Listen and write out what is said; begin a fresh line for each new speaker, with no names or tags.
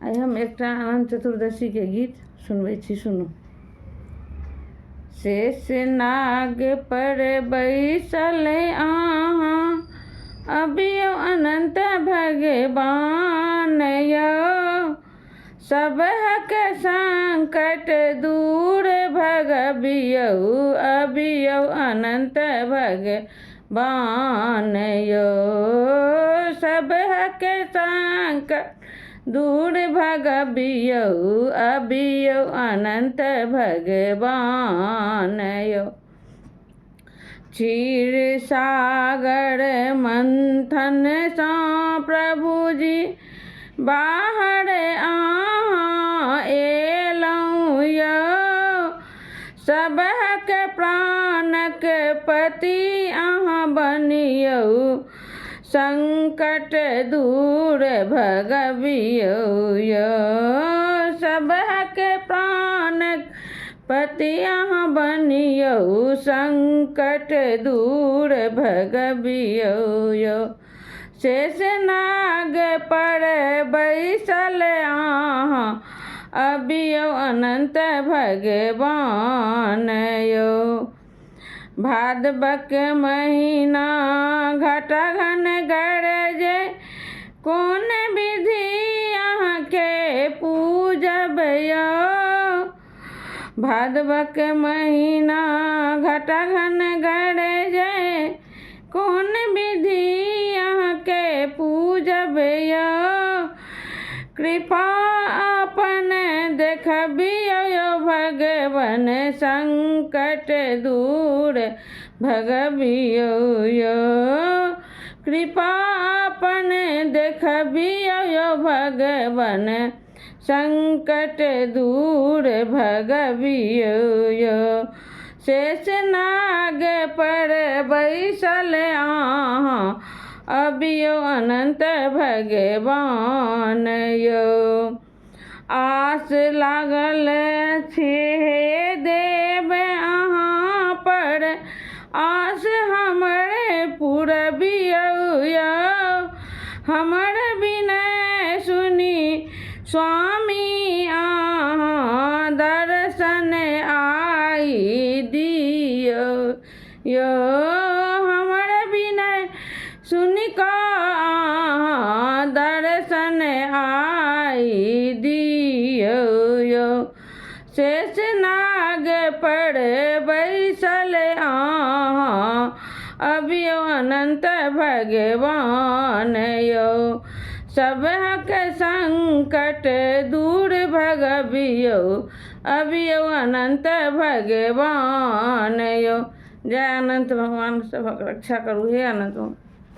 आई हम एक अनंत चतुर्दशी के गीत सुनबै छी, सुनू। शेष नाग पर बैसल अहाँ, अबियौ अनंत भगवान यौ। सबहक संकट दूर भगबियौ, अबियौ अनंत भगवान यौ। सबहक संकट दूर भगबियौ, अबियौ अनंत भगवान यौ। क्षीर सागर मंथन सँ प्रभुजी बाहर अहाँ एलौं यौ। सबहक प्राणक पति अहाँ बनियौ, संकट दूर भगबियौ यौ। सबहक प्राणक पति अहाँ बनियौ, संकट दूर भगबियौ यौ। शेष नाग पर बैसल अहाँ, अबियौ अनंत भगवान यौ। भादवक महीना घटा घन गरजे, कोन विधि अहाँके पूजब यौ। भादवक महीना घटा घन गरजे, कोन विधि अहाँके पूजब यौ। कृपा अपन देखबियौ यौ भगवन, संकट दूर भगबियौ यौ। कृपा अपन देखबियौ यौ भगवन, संकट दूर भगबियौ यौ। शेष नाग पर बैसल अहाँ, अबियौ अनंत भगवान यौ। आस लागल छी हे देव अहाँ पर, आस हमर पुरबियौ यौ। हमर विनय सुनी स्वामी अहाँ, दर्शन आइ दियौ यौ। हमर विनय सुनि कऽ अहाँ, दर्शन आइ दियौ यौ। शेष नाग पर बैसल अहाँ, अबियौ अनंत भगवान यौ। सबहक संकट दूर भगबियौ, अबियौ अनंत भगवान यौ। जय अनंत भगवान, सबहक रक्षा करू हे अनंत भगवान।